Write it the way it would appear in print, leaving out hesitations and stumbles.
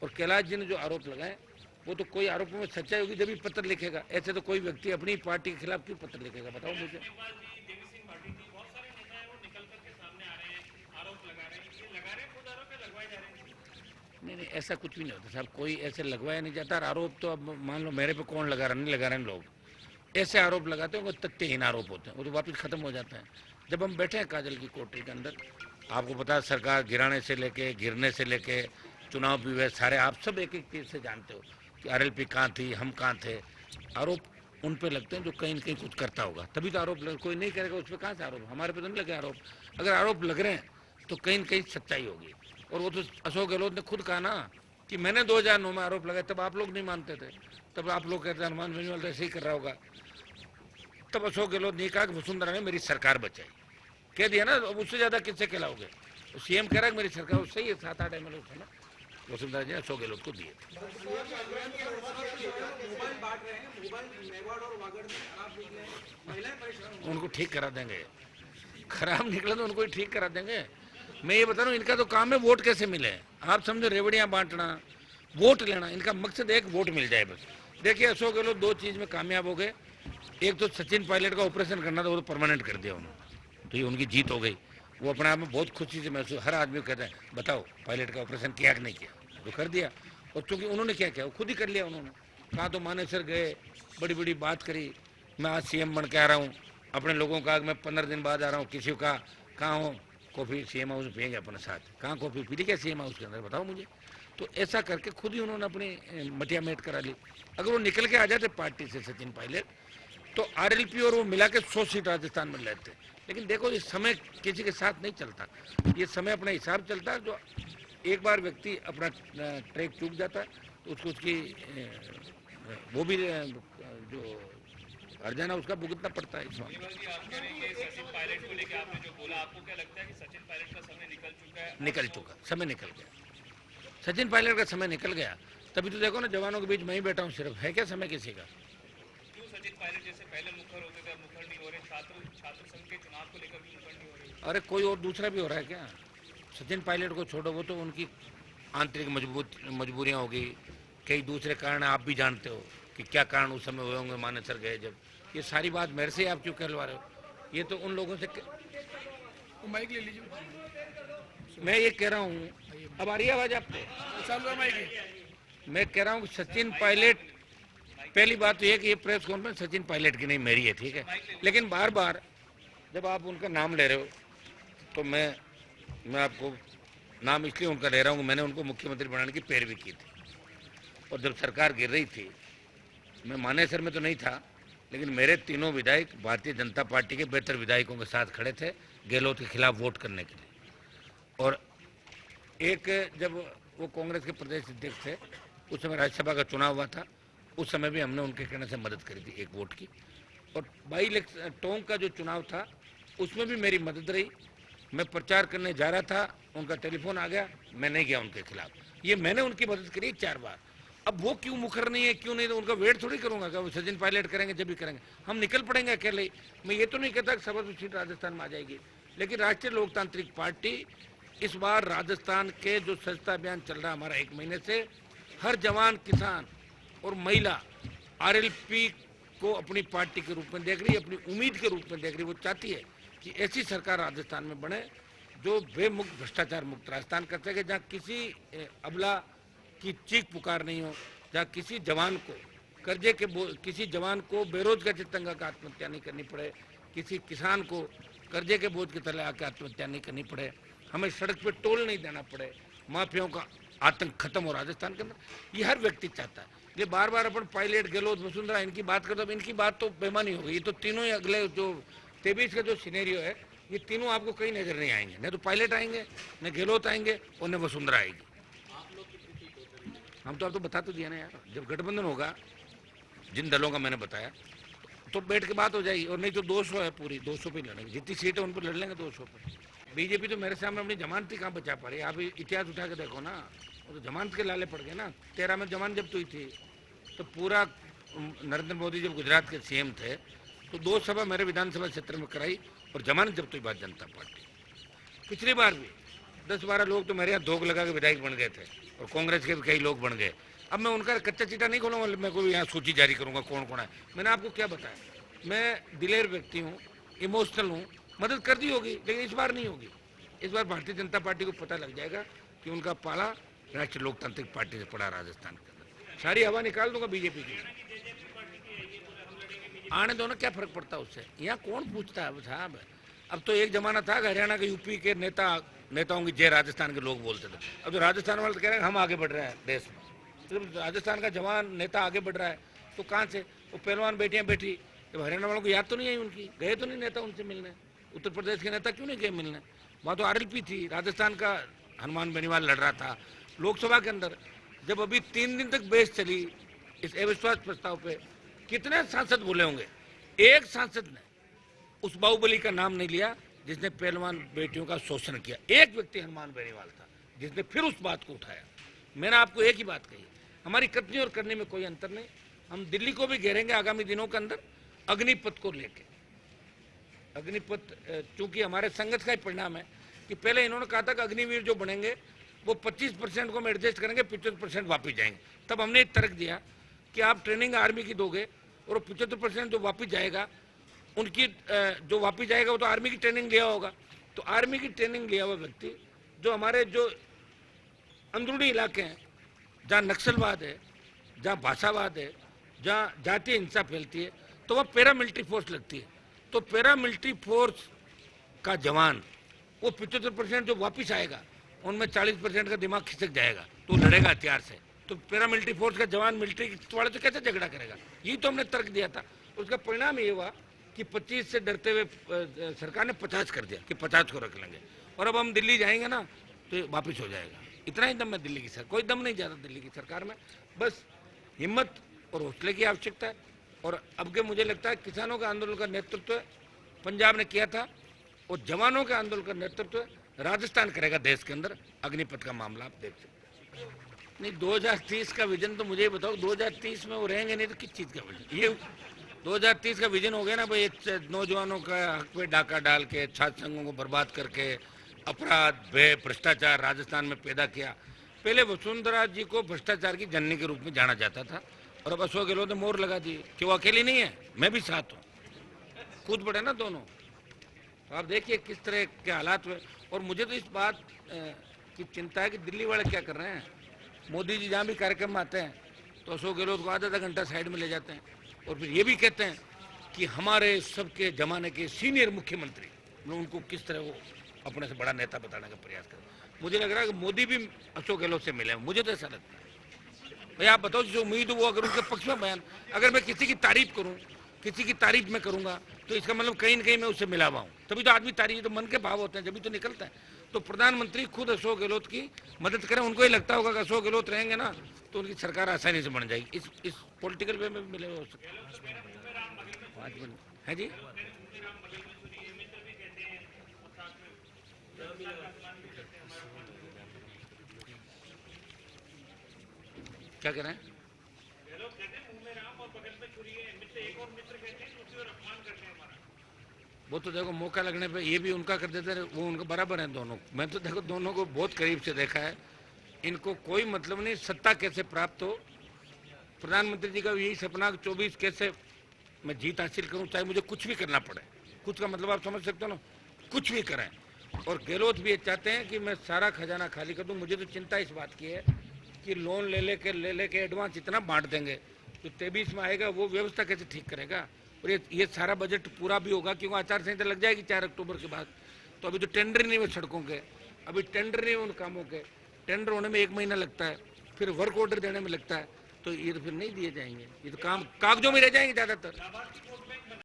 और कैलाश जी ने जो आरोप लगाए वो तो कोई आरोपों में सच्चाई होगी जब भी पत्र लिखेगा, ऐसे तो कोई व्यक्ति अपनी पार्टी के खिलाफ क्यों पत्र लिखेगा, बताओ मुझे। नहीं नहीं, ऐसा कुछ भी नहीं होता साहब, कोई ऐसे लगवाया नहीं जाता। आरोप तो अब मान लो मेरे पे कौन लगा रहा, नहीं लगा रहे हैं लोग, ऐसे आरोप लगाते हैं वो तथ्यहीन आरोप होते हैं, वो तो वापस खत्म हो जाता है। जब हम बैठे हैं काजल की कोठरी के अंदर, आपको पता है सरकार गिराने से लेके गिरने से लेके चुनाव भी हुए सारे, आप सब एक एक चीज़ से जानते हो कि आरएलपी कहाँ थी, हम कहाँ थे। आरोप उन पे लगते हैं जो कहीं न कहीं कुछ करता होगा, तभी तो आरोप लगे, कोई नहीं करेगा उस पर कहाँ से आरोप, हमारे पे तो नहीं लगे आरोप। अगर आरोप लग रहे हैं तो कहीं न कहीं सच्चाई होगी। और वो तो अशोक गहलोत ने खुद कहा ना कि मैंने 2009 में आरोप लगाए, तब आप लोग नहीं मानते थे, तब आप लोग कहते हनुमान बेनीवाल तो ऐसे ही कर रहा होगा। तब अशोक गहलोत ने कहा कि वसुंधरा ने मेरी सरकार बचाई, कह दिया ना, अब उससे ज्यादा किससे खिलाओगे। सीएम कह रहा है मेरी सरकार, उससे ही 7-8 MLA थे ना वसुंधरा जी ने अशोक गहलोत को दिए थे। उनको ठीक करा देंगे, खराब निकला तो उनको ही ठीक करा देंगे। मैं ये बता रहा हूँ, इनका तो काम है वोट कैसे मिले। आप समझो रेवड़ियाँ बांटना, वोट लेना, इनका मकसद एक वोट मिल जाए बस। देखिए अशोक गहलोत 2 चीज़ में कामयाब हो गए, एक तो सचिन पायलट का ऑपरेशन करना था, वो तो परमानेंट कर दिया उन्होंने, तो ये उनकी जीत हो गई। वो अपने आप में बहुत खुशी से महसूस, हर आदमी को कहता है बताओ पायलट का ऑपरेशन किया कि नहीं किया, तो कर दिया। और चूंकि उन्होंने क्या किया, वो खुद ही कर लिया उन्होंने। कहा तो मानेसर गए, बड़ी बड़ी बात करी, मैं आज सीएम बन के आ रहा हूँ, अपने लोगों का मैं 15 दिन बाद आ रहा हूँ, किसी का कहाँ हो, कॉफ़ी सीएम हाउस में पिएंगे अपने साथ, कहाँ कॉफ़ी पी ली क्या सीएम हाउस के अंदर, बताओ मुझे। तो ऐसा करके खुद ही उन्होंने अपनी मटिया मेट करा ली। अगर वो निकल के आ जाते पार्टी से सचिन पायलट, तो आरएलपी और वो मिला के 100 सीट राजस्थान में लेते। लेकिन देखो ये समय किसी के साथ नहीं चलता, ये समय अपने हिसाब चलता है। जो एक बार व्यक्ति अपना ट्रैक चूक जाता है तो उसको उसकी वो भी जो हर्जाना उसका भुगतना पड़ता है। सचिन पायलट को लेकर आपने जो बोला, आपको क्या लगता है कि सचिन पायलट का समय निकल चुका है? निकल चुका, समय निकल गया, सचिन पायलट का समय निकल गया। तभी तो देखो ना, जवानों के बीच मैं ही बैठा हूँ सिर्फ, है क्या समय किसी का। क्यों सचिन पायलट जैसे पहले मुखर होते थे, अब मुखर नहीं हो रहे? छात्र संघ के चुनाव को लेकर भी मुखर नहीं हो रही? अरे कोई और दूसरा भी हो रहा है क्या। सचिन पायलट को छोड़ो, वो तो उनकी आंतरिक मजबूरियाँ होगी, कई दूसरे कारण आप भी जानते हो कि क्या कारण उस समय हुए होंगे मानेसर गए जब। ये सारी बात मेरे से आप क्यों कहलवा रहे हो, ये तो उन लोगों से माइक ले लीजिए। मैं ये कह रहा हूँ, अब आ रही है आवाज आपको, चालू है माइक। मैं कह रहा हूँ कि सचिन पायलट, पहली बात तो ये कि ये प्रेस कॉन्फ्रेंस सचिन पायलट की नहीं मेरी है, ठीक है। लेकिन बार बार जब आप उनका नाम ले रहे हो तो मैं आपको नाम इसलिए उनका ले रहा हूँ, मैंने उनको मुख्यमंत्री बनाने की पैरवी की थी। और जब सरकार गिर रही थी, मैं मानेसर में तो नहीं था, लेकिन मेरे तीनों विधायक भारतीय जनता पार्टी के बेहतर विधायकों के साथ खड़े थे गहलोत के खिलाफ वोट करने के लिए। और एक जब वो कांग्रेस के प्रदेश अध्यक्ष थे, उस समय राज्यसभा का चुनाव हुआ था, उस समय भी हमने उनके कहने से मदद करी थी एक वोट की। और बाई इलेक्शन टोंक का जो चुनाव था उसमें भी मेरी मदद रही। मैं प्रचार करने जा रहा था, उनका टेलीफोन आ गया, मैं नहीं गया उनके खिलाफ, ये मैंने उनकी मदद करी 4 बार। अब वो क्यों मुखर नहीं है, क्यों नहीं, तो उनका वेट थोड़ी करूंगा कि वो सचिन पायलट करेंगे जब भी करेंगे, हम निकल पड़ेंगे अकेले। मैं ये तो नहीं कहता कि सबसे सीट राजस्थान में आ जाएगी, लेकिन राष्ट्रीय लोकतांत्रिक पार्टी इस बार राजस्थान के जो स्वच्छता अभियान चल रहा है हमारा 1 महीने से, हर जवान, किसान और महिला आरएलपी को अपनी पार्टी के रूप में देख रही है, अपनी उम्मीद के रूप में देख रही है। वो चाहती है कि ऐसी सरकार राजस्थान में बने जो बेमुक्त, भ्रष्टाचार मुक्त राजस्थान कर सके, जहाँ किसी अबला की चीख पुकार नहीं हो, जहाँ किसी जवान को कर्जे के किसी जवान को बेरोजगार चितंगा का आत्महत्या नहीं करनी पड़े, किसी किसान को कर्जे के बोझ के तले आकर आत्महत्या नहीं करनी पड़े, हमें सड़क पे टोल नहीं देना पड़े, माफियाओं का आतंक खत्म हो राजस्थान के अंदर। ये हर व्यक्ति चाहता है। ये बार बार अपन पायलट, गहलोत, वसुंधरा इनकी बात करते, अब इनकी बात तो बेमानी हो गई। ये तो तीनों ही अगले जो 23 का जो सिनेरियो है, ये तीनों आपको कहीं नजर नहीं आएंगे, न तो पायलट आएंगे, न गहलोत आएंगे और न वसुंधरा आएगी। हम तो आप तो बता तो दिया ना यार, जब गठबंधन होगा जिन दलों का मैंने बताया तो बैठ के बात हो जाएगी। और नहीं तो 200 है, पूरी 200 पे लड़ेंगे, जितनी सीटें उन पर लड़ लेंगे 200 पर। बीजेपी तो मेरे सामने अपनी जमानत ही कहाँ बचा पा रही है। आप इतिहास उठा के देखो ना, वो तो जमानत के लाले पड़ गए ना। 13 में जमानत जब्त हुई थी, तो पूरा नरेंद्र मोदी जब गुजरात के सीएम थे तो 2 सभा मेरे विधानसभा क्षेत्र में कराई और जमानत जब्त हुई भारतीय जनता पार्टी। पिछली बार भी 10-12 लोग तो मेरे यहाँ धोख लगा के विधायक बन गए थे, और कांग्रेस के भी कई लोग बन गए। अब मैं उनका कच्चा चीटा नहीं खोलूंगा, मैं कोई यहाँ सूची जारी करूंगा कौन कौन है। मैंने आपको क्या बताया, मैं दिलेर व्यक्ति हूँ, इमोशनल हूँ, मदद कर दी होगी, लेकिन इस बार नहीं होगी। इस बार भारतीय जनता पार्टी को पता लग जाएगा कि उनका पाला राष्ट्रीय लोकतांत्रिक पार्टी से पड़ा राजस्थान के अंदर। सारी हवा निकाल दूंगा बीजेपी की, आने दो ना, क्या फर्क पड़ता है उससे। यहाँ कौन पूछता है साहब। अब तो एक जमाना था कि हरियाणा के यूपी के नेताओं की जय राजस्थान के लोग बोलते थे। अब तो राजस्थान वाले तो कह रहे हैं हम आगे बढ़ रहे हैं देश में। तो राजस्थान का जवान नेता आगे बढ़ रहा है तो कहाँ से वो पहलवान बेटियां बैठी, जब हरियाणा वालों को याद तो नहीं आई उनकी, गए तो नहीं नेता उनसे मिलने। उत्तर प्रदेश के नेता क्यों नहीं गए मिलने, वहाँ तो आरएलपी थी, राजस्थान का हनुमान बेनीवाल लड़ रहा था लोकसभा के अंदर। जब अभी 3 दिन तक बहस चली इस अविश्वास प्रस्ताव पे, कितने सांसद बोले होंगे, एक सांसद ने उस बाहुबली का नाम नहीं लिया जिसने पहलवान बेटियों का शोषण किया। एक व्यक्ति हनुमान बेनीवाल था जिसने फिर उस बात को उठाया। मैंने आपको एक ही बात कही, हमारी कथनी और करने में कोई अंतर नहीं। हम दिल्ली को भी घेरेंगे आगामी दिनों के अंदर अग्निपथ को लेके। अग्निपथ चूंकि हमारे संघर्ष का ही परिणाम है कि पहले इन्होंने कहा था कि अग्निवीर जो बनेंगे वो 25% को हम एडजस्ट करेंगे, 75% वापिस जाएंगे। तब हमने एक तर्क दिया कि आप ट्रेनिंग आर्मी की दोगे और 75% जो वापिस जाएगा उनकी जो वापिस जाएगा वो तो आर्मी की ट्रेनिंग लिया होगा। तो आर्मी की ट्रेनिंग लिया हुआ व्यक्ति जो हमारे जो अंदरूनी इलाके हैं जहाँ नक्सलवाद है, जहाँ भाषावाद है, जहाँ जातीय हिंसा फैलती है, तो वह पैरामिलिट्री फोर्स लगती है। तो पैरामिलिट्री फोर्स का जवान वो 75% जो वापिस आएगा उनमें 40% का दिमाग खिसक जाएगा तो लड़ेगा हथियार से। तो पैरामिलिट्री फोर्स का जवान मिलिट्री वाले से कैसे झगड़ा करेगा, यही तो हमने तर्क दिया था। उसका परिणाम ये हुआ कि 25 से डरते हुए सरकार ने 50 कर दिया कि 50 को रख लेंगे। और अब हम दिल्ली जाएंगे ना तो वापिस हो जाएगा। इतना ही दम है दिल्ली की सरकार, कोई दम नहीं जाता दिल्ली की सरकार में, बस हिम्मत और हौसले की आवश्यकता है। और अब के मुझे लगता है किसानों के आंदोलन का नेतृत्व पंजाब ने किया था और जवानों के आंदोलन का नेतृत्व राजस्थान करेगा देश के अंदर। अग्निपथ का मामला आप देख सकते हैं। नहीं 2030 का विजन तो मुझे बताओ, 2030 में वो रहेंगे नहीं तो किस चीज़ का विजन। ये 2030 का विजन हो गया ना भाई, नौजवानों का हक पे डाका डाल के छात्र संघों को बर्बाद करके अपराध भय भ्रष्टाचार राजस्थान में पैदा किया। पहले वसुंधरा जी को भ्रष्टाचार की जननी के रूप में जाना जाता था और अब अशोक गहलोत ने मोहर लगा दी कि वो अकेली नहीं है, मैं भी साथ हूँ, कूद पड़े ना दोनों। तो आप देखिए किस तरह के हालात हुए। और मुझे तो इस बात की चिंता है कि दिल्ली वाले क्या कर रहे हैं। मोदी जी जहाँ भी कार्यक्रम में आते हैं तो अशोक गहलोत को आधा घंटा साइड में ले जाते हैं और फिर ये भी कहते हैं कि हमारे सबके जमाने के सीनियर मुख्यमंत्री, उनको किस तरह वो अपने से बड़ा नेता बताने का प्रयास करें। मुझे लग रहा है कि मोदी भी अशोक गहलोत से मिले हैं, मुझे तो ऐसा लगता है। भाई आप बताओ जो उम्मीद हो वो अगर उनके पक्ष में बयान, अगर मैं किसी की तारीफ करूं, किसी की तारीफ में करूंगा तो इसका मतलब कहीं न कहीं मैं उससे मिला हुआ हूँ। तभी तो आदमी तारीफ, तो मन के भाव होते हैं जब भी तो निकलता है। तो प्रधानमंत्री खुद अशोक गहलोत की मदद करें, उनको ही लगता होगा कि अशोक गहलोत रहेंगे ना तो उनकी सरकार आसानी से बन जाएगी। इस पॉलिटिकल वे में भी मिले हो सकते है जी। क्या कह रहे हैं? वो तो देखो मौका लगने पे ये भी उनका कर देते हैं, वो उनका बराबर है दोनों। मैं तो देखो दोनों को बहुत करीब से देखा है। इनको कोई मतलब नहीं सत्ता कैसे प्राप्त हो। प्रधानमंत्री जी का यही सपना 24 कैसे मैं जीत हासिल करूं, चाहे मुझे कुछ भी करना पड़े। कुछ का मतलब आप समझ सकते हो ना, कुछ भी करें। और गहलोत भी ये चाहते हैं कि मैं सारा खजाना खाली कर दूं। मुझे तो चिंता इस बात की है कि लोन ले लेके एडवांस इतना बांट देंगे तो 23 में आएगा वो व्यवस्था कैसे ठीक करेगा। और ये सारा बजट पूरा भी होगा क्योंकि आचार संहिता लग जाएगी 4 अक्टूबर के बाद। तो अभी तो टेंडर नहीं हुए सड़कों के, अभी टेंडर नहीं हुए उन कामों के। टेंडर होने में 1 महीना लगता है, फिर वर्क ऑर्डर देने में लगता है, तो ये तो फिर नहीं दिए जाएंगे। ये तो काम कागजों में रह जाएंगे ज़्यादातर।